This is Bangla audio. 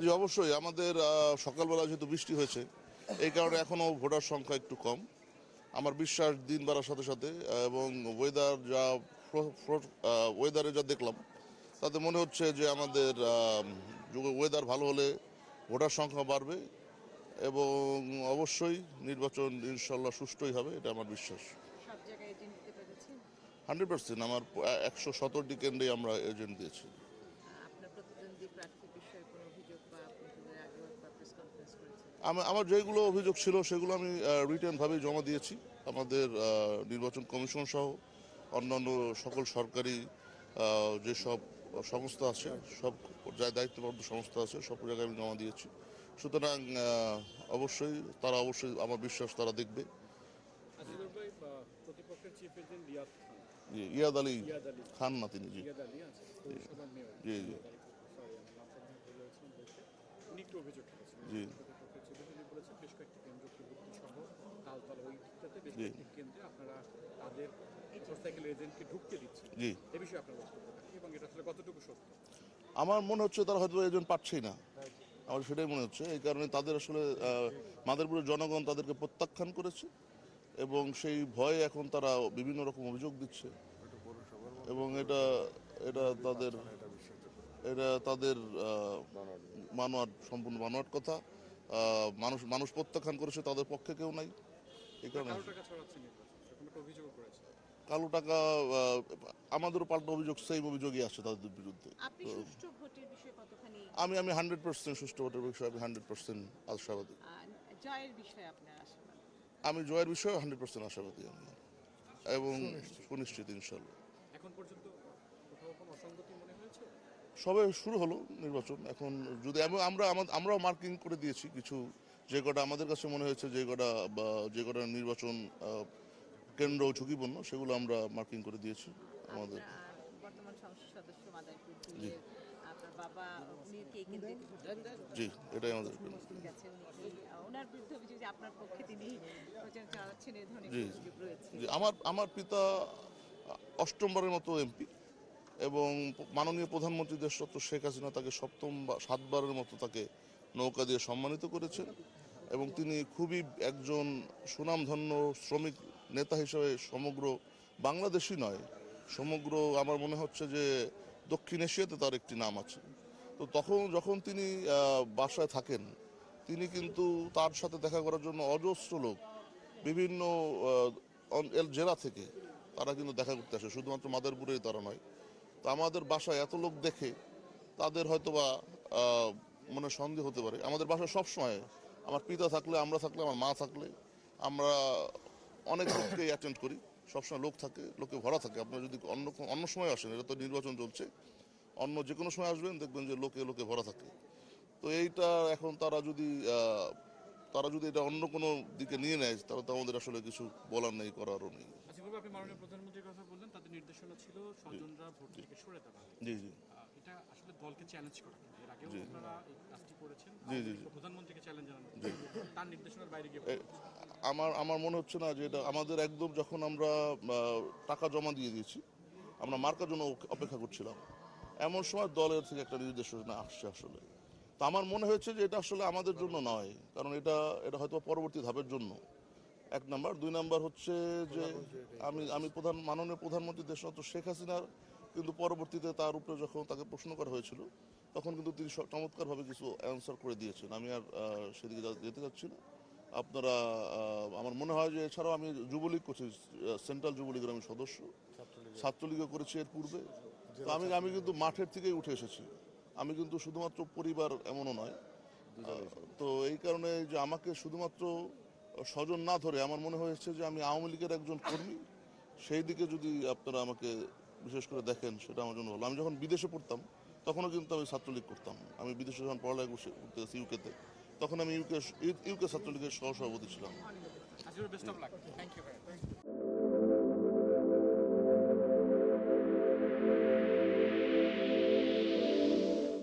জি অবশ্যই আমাদের সকালবেলা যেহেতু বৃষ্টি হয়েছে এই কারণে এখনও ভোটার সংখ্যা একটু কম। আমার বিশ্বাস দিন বাড়ার সাথে সাথে এবং ওয়েদার যা ওয়েদারে যা দেখলাম তাতে মনে হচ্ছে যে আমাদের ওয়েদার ভালো হলে ভোটার সংখ্যা বাড়বে এবং অবশ্যই নির্বাচন ইনশাল্লাহ সুষ্ঠুই হবে, এটা আমার বিশ্বাস। সব জায়গায় এজেন্ট দিতে পেরেছেন? 100% আমার 117টি কেন্দ্রে আমরা এজেন্ট দিয়েছি। আপনার প্রতিদ্বন্দ্বী প্রার্থীর বিষয়ে কোনো অভিযোগ বা আপনাদের আগেও একবার প্রেস কনফারেন্স করেছেন? আমার যেগুলো অভিযোগ ছিল সেগুলো আমি রিটার্নভাবেই জমা দিয়েছি। আমাদের নির্বাচন কমিশন সহ অন্যান্য সকল সরকারি যেসব সংস্থা আছে, সব যা দায়িত্বপ্রাপ্ত সংস্থা আছে সব জায়গায় আমি জমা দিয়েছি। সুতরাং অবশ্যই আমার বিশ্বাস তারা দেখবে। আজিজুর ভাই, প্রতিপক্ষের চিফ এজেন্ট রিয়াদ খান, জি ইয়াদ আলী ইয়াদ আলী খান না তিনি, জি ইয়াদ আলী আছে পৌরসভার মেয়র, জি জি সরি আমার নামটা মনে ভুল হয়েছিল বলতে, উনি একটু অভিযোগ করেছেন জি প্রতিপক্ষের চিফ এজেন্ট বলেছেন বেশ কয়েকটি কেন্দ্র প্রযুক্তি সহ তালতলা ওই দিকটাতে বেশ জি কয়েকটি কেন্দ্রে আপনারা তাদের মোটরসাইকেল এজেন্টকে ঢুকতে দিচ্ছেন। জি এ বিষয়ে আপনার বক্তব্যটা কি এবং এটা আসলে কতটুকু সত্য? আমার মনে হচ্ছে তারা হয়তো এজেন্ট পাচ্ছেই না, আমার সেটাই মনে হচ্ছে। এই কারণে তাদের আসলে মাদারীপুরের জনগণ তাদেরকে প্রত্যাখ্যান করেছে এবং সেই ভয়ে এখন তারা বিভিন্ন রকম অভিযোগ দিচ্ছে এবং এটা এটা তাদের এটা তাদের সম্পূর্ণ বানোয়াট কথা। মানুষ প্রত্যাখ্যান করেছে, তাদের পক্ষে কেউ নাই। এই কারণে কারো টাকা ছড়াচ্ছে নির্বাচন এরকম একটা অভিযোগ করেছে। কালো টাকা আমাদেরও পাল্টা অভিযোগ, সেম অভিযোগই আছে তাদের বিরুদ্ধে। আপনি সুষ্ঠু ভোটের বিষয়ে কতখানি আমি 100% সুষ্ঠু ভোটের বিষয়ে আমি 100% আশাবাদী। জয়ের বিষয়ে আপনার আশাবাদ? আমি জয়ের বিষয়ে 100% আশাবাদী আমি এবং সুনিশ্চিত ইনশাল্লাহ। এখন পর্যন্ত কোথাও কোনো অসঙ্গতি মনে হয়েছে? সবে শুরু হলো নির্বাচন, এখন যদি আমরাও মার্কিং করে দিয়েছি কিছু, যে কটা আমাদের কাছে মনে হয়েছে যে কটা নির্বাচন কেন্দ্র ঝুঁকিপূর্ণ সেগুলো আমরা মার্কিং করে দিয়েছি আমাদের। বর্তমান সংসদ সদস্য মাদারীপুর জি আপনার বাবা, উনি কে কেন্দ্রে জি এটাই আমাদের। গেছেন, ওনার বিরুদ্ধে অভিযোগ যে আপনার পক্ষে তিনি প্রচার চালাচ্ছেন, এই ধরনের জি অভিযোগ রয়েছে। জি আমার পিতা অষ্টমবারের মতো এমপি এবং মাননীয় প্রধানমন্ত্রী দেশরত্ন শেখ হাসিনা তাকে সাতবারের মতো তাকে নৌকা দিয়ে সম্মানিত করেছেন এবং তিনি খুবই একজন সুনামধন্য শ্রমিক নেতা হিসেবে সমগ্র বাংলাদেশই নয়, সমগ্র আমার মনে হচ্ছে যে দক্ষিণ এশিয়াতে তার একটি নাম আছে। তো যখন তিনি বাসায় থাকেন, তিনি কিন্তু তার সাথে দেখা করার জন্য অজস্র লোক বিভিন্ন জেলা থেকে তারা কিন্তু দেখা করতে আসে, শুধুমাত্র মাদারীপুরেই তারা নয়। তো আমাদের বাসায় এত লোক দেখে তাদের হয়তোবা মনে সন্দেহ হতে পারে। আমাদের বাসায় সবসময় আমার পিতা থাকলে, আমরা থাকলে, আমার মা থাকলে আমরা অনেক লোককে অ্যাটেন্ড করি, সবসময় লোক থাকে, লোকে ভরা থাকে। আপনারা যদি অন্য সময় আসেন, এটা তো নির্বাচন চলছে, অন্য যে কোনো সময় আসবেন দেখবেন যে লোকে ভরা থাকে। তো এইটা এখন তারা যদি এটা অন্য কোনো দিকে নিয়ে নেয় তাহলে তো আমাদের আসলে কিছু বলার নেই, করারও নেই। আচ্ছা বাবু, আপনি মাননীয় প্রধানমন্ত্রীর কথা বললেন, তাদের নির্দেশনা ছিল স্বজনরা ভোট থেকে সরে দেওয়া। জি জি এটা আসলে দলকে চ্যালেঞ্জ করা, এর আগেও জি আপনারা এই কাজটি করেছেন, জি জি প্রধানমন্ত্রীকে চ্যালেঞ্জ জানানো, তার নির্দেশনার বাইরে গিয়ে আমার মনে হচ্ছে না যে এটা আমাদের একদম, যখন আমরা টাকা জমা দিয়ে দিয়েছি, আমরা মার্কার জন্য অপেক্ষা করছিলাম, এমন সময় দলের থেকে একটা নির্দেশনা আসছে আসলে। তো আমার মনে হয়েছে যে এটা আসলে আমাদের জন্য নয়, কারণ এটা হয়তো পরবর্তী ধাপের জন্য, এক নাম্বার। দুই নাম্বার হচ্ছে যে আমি মাননীয় প্রধানমন্ত্রী দেশরত্ন শেখ হাসিনার কিন্তু পরবর্তীতে তার উপরে যখন তাকে প্রশ্ন করা হয়েছিল তখন কিন্তু তিনি চমৎকারভাবে কিছু অ্যান্সার করে দিয়েছেন। আমি আর সেদিকে যেতে চাচ্ছি না। আপনারা আমার মনে হয় যে এছাড়াও আমি যুবলীগ করছি, সেন্ট্রাল যুবলীগের আমি সদস্য, ছাত্রলীগও করেছি এর পূর্বে। তো আমি কিন্তু মাঠের থেকেই উঠে এসেছি, আমি কিন্তু শুধুমাত্র পরিবার এমনও নয়। তো এই কারণে যে আমাকে শুধুমাত্র স্বজন না ধরে আমার মনে হয়েছে যে আমি আওয়ামী লীগের একজন কর্মী, সেই দিকে যদি আপনারা আমাকে বিশেষ করে দেখেন সেটা আমার জন্য ভালো। আমি যখন বিদেশে পড়তাম তখনও কিন্তু আমি ছাত্রলীগ করতাম। আমি বিদেশে যখন পড়ালেখা করতে গেছি ইউকেতে, তখন আমি ইউকে ছাত্রলীগের সহসভাপতি ছিলাম। Best of luck. Thank you.